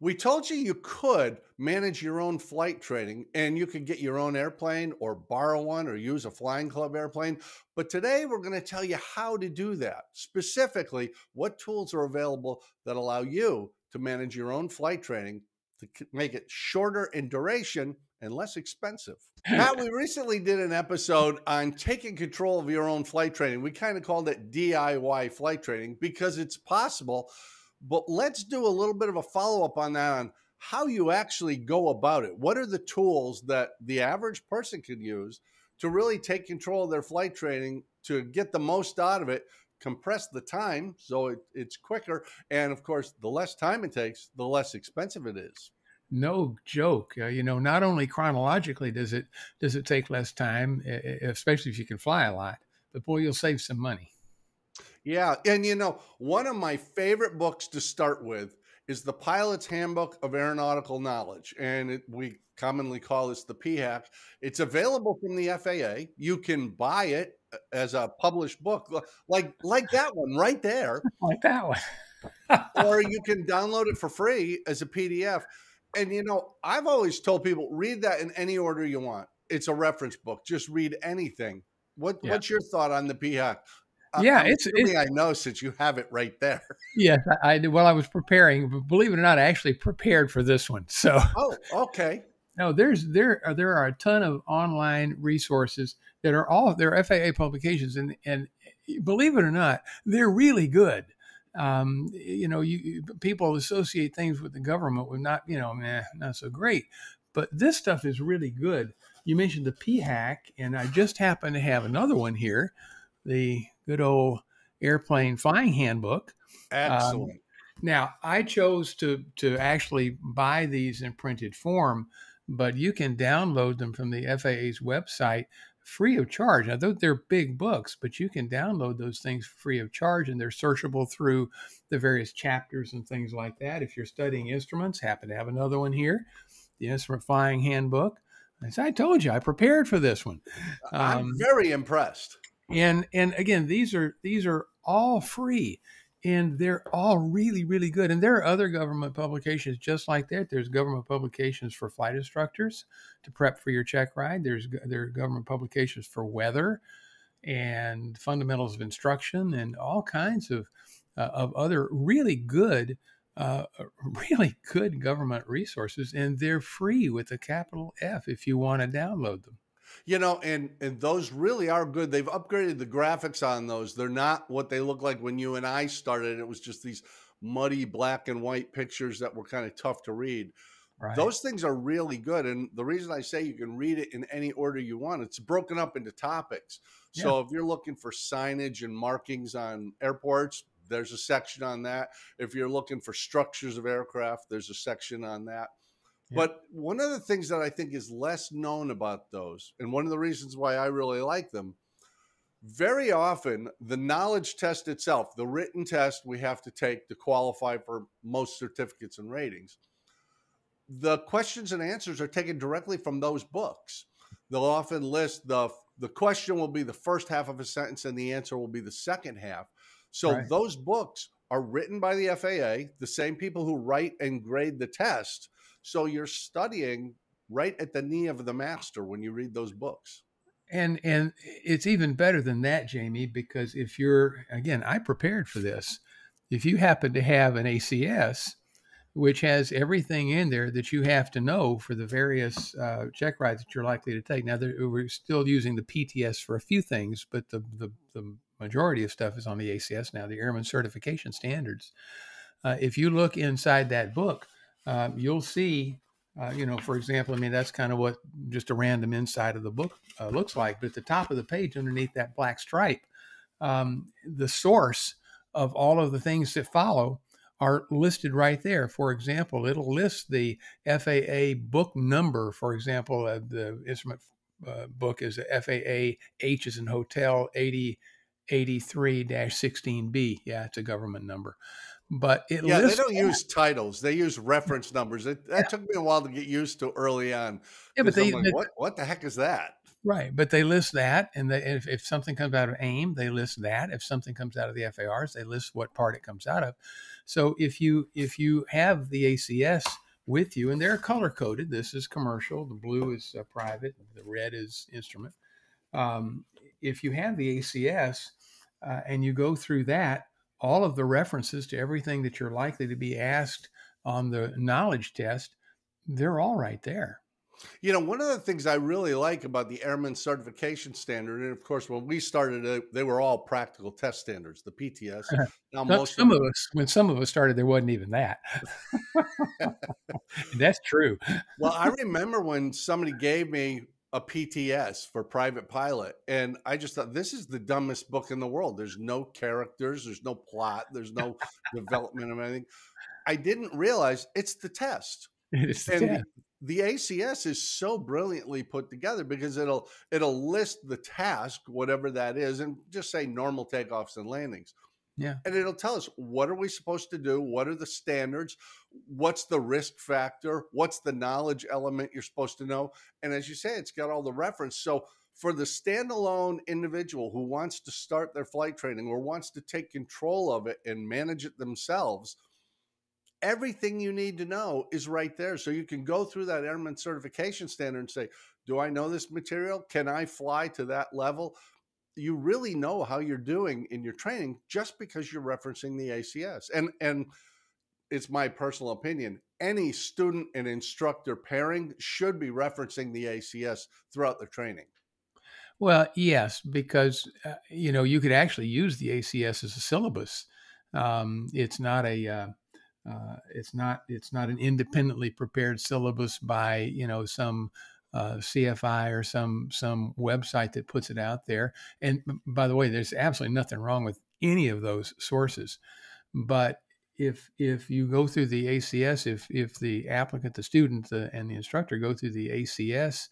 We told you you could manage your own flight training and you could get your own airplane or borrow one or use a flying club airplane. But today we're going to tell you how to do that. Specifically, what tools are available that allow you to manage your own flight training to make it shorter in duration and less expensive. Matt, we recently did an episode on taking control of your own flight training. We kind of called it DIY flight training because it's possible. But let's do a little bit of a follow-up on that, on how you actually go about it. What are the tools that the average person can use to really take control of their flight training to get the most out of it, compress the time so it's quicker, and of course, the less time it takes, the less expensive it is. No joke. Not only chronologically does it take less time, especially if you can fly a lot, but boy, you'll save some money. Yeah. And one of my favorite books to start with is The Pilot's Handbook of Aeronautical Knowledge. And we commonly call this the PHAK. It's available from the FAA. You can buy it as a published book, like that one right there. Like that one. Or you can download it for free as a PDF. And, I've always told people, read that in any order you want. It's a reference book. Just read anything. What's your thought on the PHAK? Yeah, I know, since you have it right there. Yes, I did. Well, I was preparing, but believe it or not, I actually prepared for this one. So, okay. No, there are a ton of online resources that are they're FAA publications, and believe it or not, they're really good. People associate things with the government with not so great, but this stuff is really good. You mentioned the PHAK, and I just happen to have another one here, the good old Airplane Flying Handbook. Excellent. Now, I chose to actually buy these in printed form, but you can download them from the FAA's website free of charge. Now, they're big books, but you can download those things free of charge, and they're searchable through the various chapters and things like that. If you're studying instruments, happen to have another one here, the Instrument Flying Handbook. As I told you, I prepared for this one. I'm very impressed. And again, these are all free, and they're all really, really good. And there are other government publications just like that. There's government publications for flight instructors to prep for your check ride. There are government publications for weather and fundamentals of instruction and all kinds of other really good government resources, and they're free with a capital F if you want to download them. And those really are good. They've upgraded the graphics on those. They're not what they look like when you and I started. It was just these muddy black and white pictures that were kind of tough to read. Right. Those things are really good. And the reason I say you can read it in any order you want, it's broken up into topics. So if you're looking for signage and markings on airports, there's a section on that. If you're looking for structures of aircraft, there's a section on that. Yeah. But one of the things that I think is less known about those, and one of the reasons why I really like them, very often the knowledge test itself, the written test we have to take to qualify for most certificates and ratings, the questions and answers are taken directly from those books. They'll often list the question will be the first half of a sentence and the answer will be the second half. So those books are written by the FAA, the same people who write and grade the test. So you're studying right at the knee of the master when you read those books. And it's even better than that, Jamie, because if again, I prepared for this. If you happen to have an ACS, which has everything in there that you have to know for the various check rides that you're likely to take. Now, we're still using the PTS for a few things, but the majority of stuff is on the ACS now, the Airman Certification Standards. If you look inside that book, you'll see, for example, that's kind of what just a random inside of the book looks like. But at the top of the page, underneath that black stripe, the source of all of the things that follow are listed right there. For example, it'll list the FAA book number. For example, the instrument book is FAA H as in hotel 8083-16B. Yeah, it's a government number. But they don't use titles. They use reference numbers. That took me a while to get used to early on. Yeah, but what the heck is that? Right, but they list that, and if something comes out of AIM, they list that. If something comes out of the FARs, they list what part it comes out of. So if you have the ACS with you, and they're color coded, this is commercial, the blue is private, the red is instrument. Um, if you have the ACS and you go through that, all of the references to everything that you're likely to be asked on the knowledge test, they're all right there. You know, one of the things I really like about the Airman Certification Standard, and of course, when we started it, they were all practical test standards, the PTS. Now, most of Some of us, when some of us started, there wasn't even that. That's true. well, I remember when somebody gave me a PTS for private pilot, and I just thought, this is the dumbest book in the world. There's no characters, there's no plot, there's no development of anything. I didn't realize it's the test. It's the And test. the ACS is so brilliantly put together because it'll list the task, whatever that is, and just say normal takeoffs and landings. Yeah. And it'll tell us, what are we supposed to do? What are the standards? What's the risk factor? What's the knowledge element you're supposed to know? And as you say, it's got all the reference. So for the standalone individual who wants to start their flight training or wants to take control of it and manage it themselves, everything you need to know is right there. So you can go through that Airman Certification Standard and say, do I know this material? Can I fly to that level? You really know how you're doing in your training just because you're referencing the ACS. And it's my personal opinion, any student and instructor pairing should be referencing the ACS throughout their training. Well, yes, because you could actually use the ACS as a syllabus. It's not it's not an independently prepared syllabus by some CFI or some website that puts it out there. And by the way, there's absolutely nothing wrong with any of those sources. But if you go through the ACS, if the applicant, the student, and the instructor go through the ACS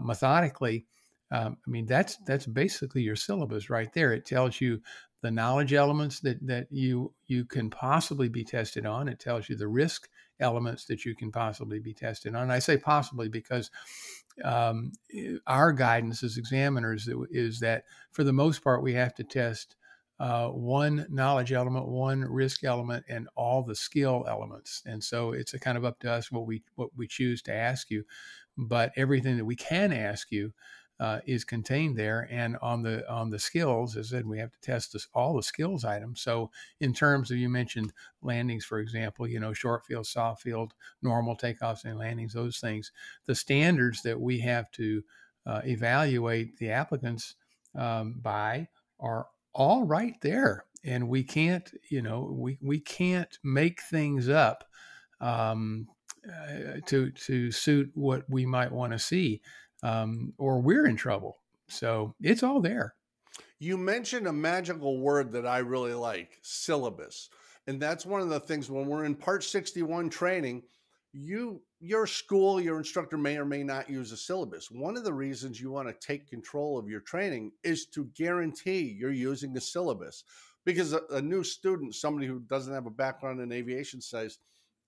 methodically, I mean that's basically your syllabus right there. It tells you the knowledge elements that you can possibly be tested on. It tells you the risk elements that you can possibly be tested on. And I say possibly because our guidance as examiners is that for the most part we have to test one knowledge element, one risk element, and all the skill elements. And so it's a kind of up to us what we choose to ask you. But everything that we can ask you is contained there. And on the skills, as I said, we have to test all the skills items. So in terms of, you mentioned landings, for example, short field, soft field, normal takeoffs and landings, those things, the standards that we have to evaluate the applicants by are all right there. And we can't, we can't make things up to suit what we might want to see. Or we're in trouble. So it's all there. You mentioned a magical word that I really like, syllabus. And that's one of the things when we're in Part 61 training, your school, your instructor may or may not use a syllabus. One of the reasons you want to take control of your training is to guarantee you're using a syllabus. Because a new student, somebody who doesn't have a background in aviation, says,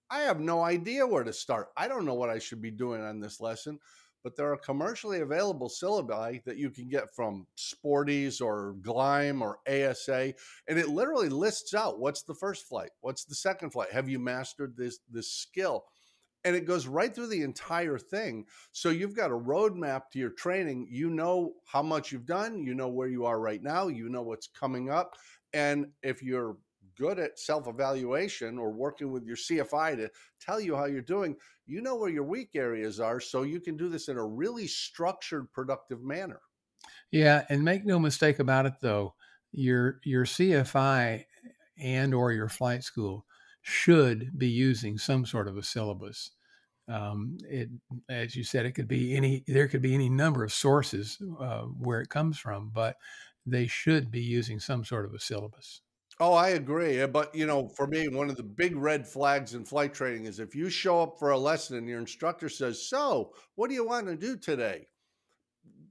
I have no idea where to start. I don't know what I should be doing on this lesson. But there are commercially available syllabi that you can get from Sporties or GLIM or ASA, and it literally lists out what's the first flight, what's the second flight, have you mastered this skill, and it goes right through the entire thing. So you've got a roadmap to your training. You know how much you've done, you know where you are right now, you know what's coming up, and if you're good at self-evaluation or working with your CFI to tell you how you're doing, you know where your weak areas are, so you can do this in a really structured, productive manner. Yeah, and make no mistake about it, though, your CFI and or your flight school should be using some sort of a syllabus. As you said, there could be any number of sources where it comes from, but they should be using some sort of a syllabus. Oh, I agree. But, for me, one of the big red flags in flight training is if you show up for a lesson and your instructor says, so what do you want to do today?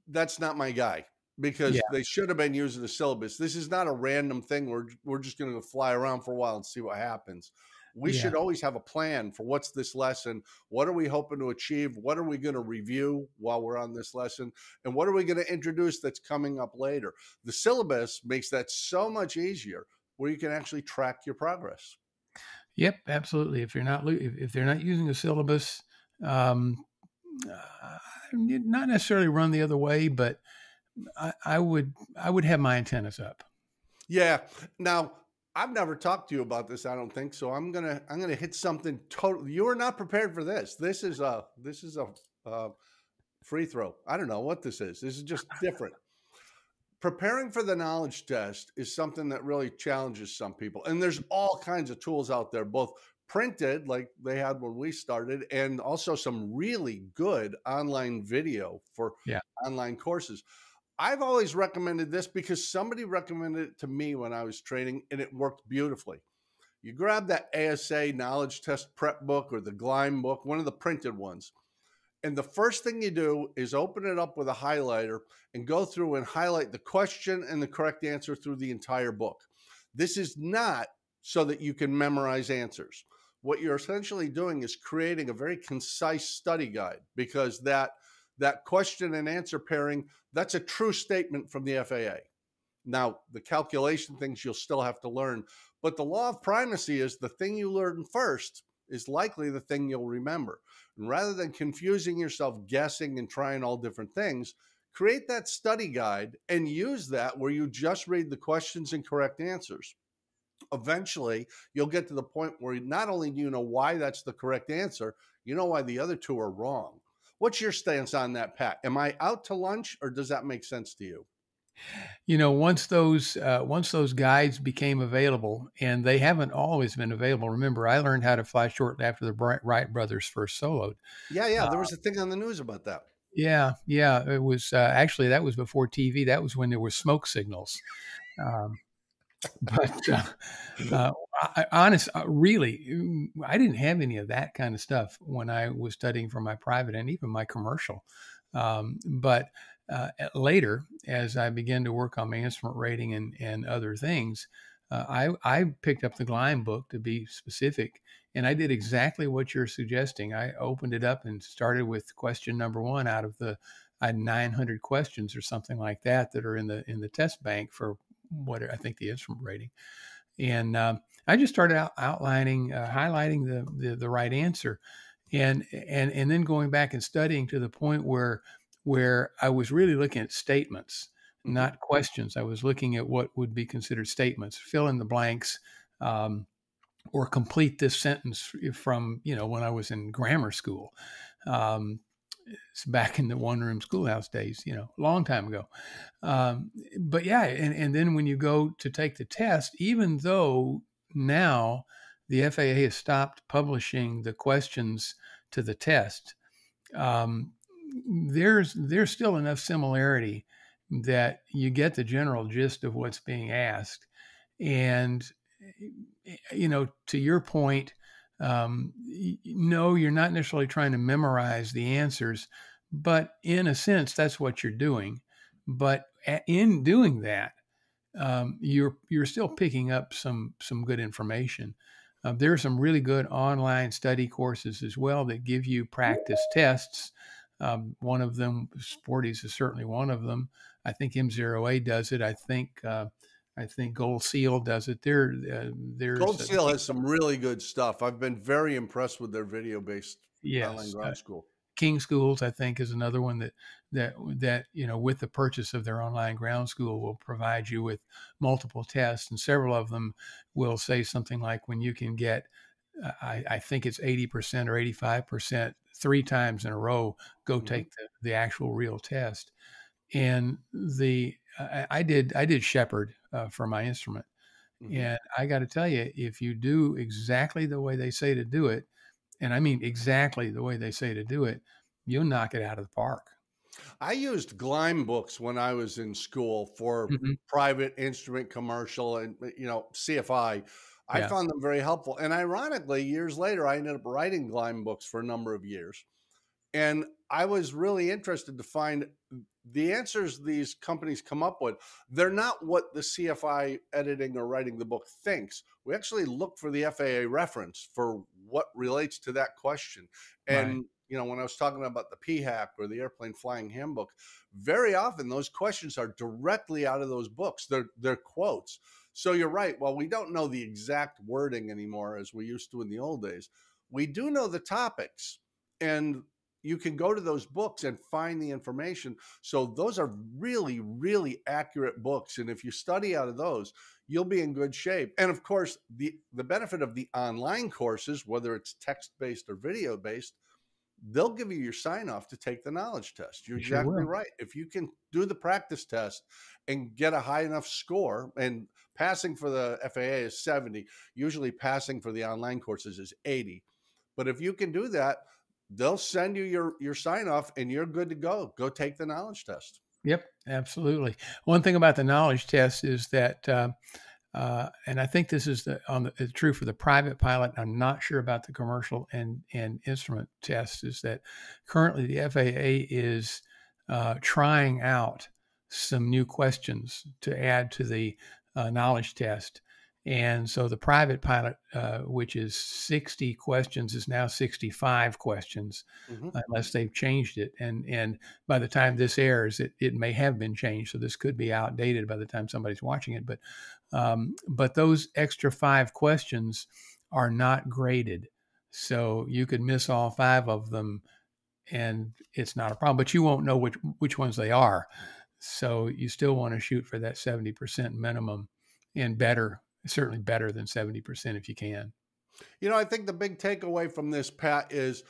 That's not my guy. Yeah. because they should have been using the syllabus. This is not a random thing. We're just going to fly around for a while and see what happens. We Yeah. should always have a plan for what's this lesson. What are we hoping to achieve? What are we going to review while we're on this lesson? And what are we going to introduce that's coming up later? The syllabus makes that so much easier where you can actually track your progress. Yep, absolutely. If you're not if they're not using a syllabus, um, not necessarily run the other way, but I would have my antennas up. Yeah. Now, I've never talked to you about this, I don't think. So I'm gonna hit something totally. You are not prepared for this. This is a free throw. I don't know what this is. This is just different. Preparing for the knowledge test is something that really challenges some people. And there's all kinds of tools out there, both printed, like they had when we started, and also some really good online video for Yeah. online courses. I've always recommended this because somebody recommended it to me when I was training and it worked beautifully. You grab that ASA knowledge test prep book or the GLIM book, one of the printed ones. And the first thing you do is open it up with a highlighter and go through and highlight the question and the correct answer through the entire book. This is not so that you can memorize answers. What you're essentially doing is creating a very concise study guide, because that question and answer pairing, that's a true statement from the FAA. Now, the calculation things you'll still have to learn, but the law of primacy is the thing you learn first is likely the thing you'll remember. And rather than confusing yourself guessing and trying all different things, create that study guide and use that where you just read the questions and correct answers. Eventually, you'll get to the point where not only do you know why that's the correct answer, you know why the other two are wrong. What's your stance on that, Pat? Am I out to lunch, or does that make sense to you? Once those guides became available, and they haven't always been available. Remember, I learned how to fly shortly after the Wright brothers first soloed. Yeah, yeah. Uh, There was a thing on the news about that. yeah, yeah. It was actually that was before TV. That was when there were smoke signals. Um, but uh, really, I didn't have any of that kind of stuff when I was studying for my private and even my commercial. But later, as I began to work on my instrument rating and other things, I picked up the GLIM book, to be specific, and I did exactly what you're suggesting. I opened it up and started with question number one out of the I had 900 questions or something like that are in the test bank for what I think the instrument rating, and I just started outlining, highlighting the right answer, and then going back and studying to the point where I was really looking at statements, Mm-hmm. not questions. I was looking at what would be considered statements, fill in the blanks, or complete this sentence from when I was in grammar school. Um, it's back in the one-room schoolhouse days, a long time ago. But yeah, and then when you go to take the test, even though now the FAA has stopped publishing the questions to the test, um, there's still enough similarity that you get the general gist of what's being asked. And to your point, no, you're not necessarily trying to memorize the answers, but in a sense, that's what you're doing. But in doing that, you're still picking up some good information. There are some really good online study courses as well that give you practice tests. One of them, Sporty's, is certainly one of them. I think M0A does it. I think Gold Seal does it. Gold There's Seal has some really good stuff. I've been very impressed with their video-based online yes, ground school. King Schools, I think, is another one that with the purchase of their online ground school will provide you with multiple tests, and several of them will say something like, when you can get, I think it's 80% or 85% 3 times in a row, go Mm-hmm. take the actual real test. And I did Shepherd for my instrument, Mm-hmm. and I got to tell you, if you do exactly the way they say to do it, and I mean exactly the way they say to do it, you'll knock it out of the park. I used GLIM books when I was in school for Mhm. private instrument commercial and CFI. I Yeah. found them very helpful. And ironically, years later, I ended up writing GLIM books for a number of years. And I was really interested to find the answers these companies come up with. They're not what the CFI editing or writing the book thinks. We actually look for the FAA reference for what relates to that question. Right. And when I was talking about the PHAC or the Airplane Flying Handbook, very often those questions are directly out of those books. They're quotes. So you're right. While we don't know the exact wording anymore as we used to in the old days, we do know the topics. And you can go to those books and find the information. So those are really, really accurate books. And if you study out of those, you'll be in good shape. And of course, the benefit of the online courses, whether it's text-based or video-based, they'll give you your sign off to take the knowledge test. You're You sure exactly will. right. If you can do the practice test and get a high enough score, and passing for the FAA is 70, usually passing for the online courses is 80. But if you can do that, they'll send you your sign off and you're good to go. Go take the knowledge test. Yep, absolutely. One thing about the knowledge test is that, and I think this is it's true for the private pilot. I'm not sure about the commercial and instrument tests. Is that currently the FAA is trying out some new questions to add to the knowledge test. And so the private pilot, which is 60 questions, is now 65 questions, unless they've changed it. And by the time this airs, it may have been changed. So this could be outdated by the time somebody's watching it. But those extra 5 questions are not graded. So you could miss all 5 of them and it's not a problem, but you won't know which ones they are. So you still want to shoot for that 70% minimum, and better. Certainly better than 70% if you can. I think the big takeaway from this, Pat, is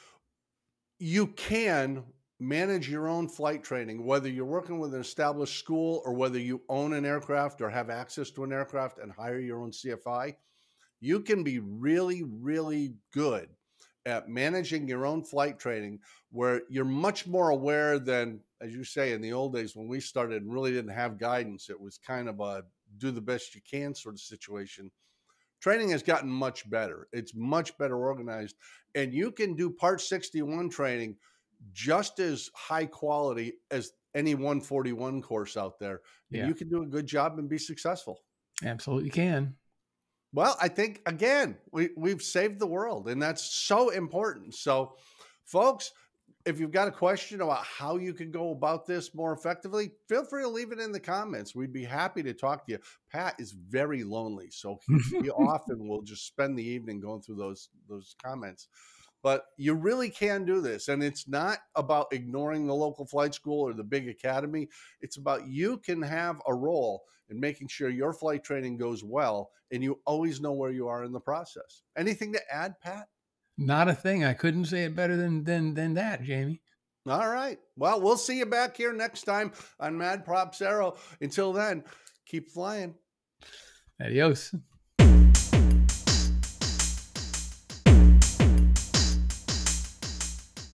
you can manage your own flight training, whether you're working with an established school or whether you own an aircraft or have access to an aircraft and hire your own CFI. You can be really, really good at managing your own flight training, where you're much more aware than, as you say, in the old days when we started and really didn't have guidance. It was kind of a do the best you can sort of situation. Training has gotten much better. It's much better organized. And you can do Part 61 training just as high quality as any 141 course out there. And you can do a good job and be successful. Absolutely can. Well, I think, again, we've saved the world, and that's so important. So, folks, if you've got a question about how you can go about this more effectively, feel free to leave it in the comments. We'd be happy to talk to you. Pat is very lonely, so he often will just spend the evening going through those comments. But you really can do this, and it's not about ignoring the local flight school or the big academy. It's about you can have a role in making sure your flight training goes well, and you always know where you are in the process. Anything to add, Pat? Not a thing. I couldn't say it better than that, Jamie. All right. Well, we'll see you back here next time on MadPropsAero. Until then, keep flying. Adios.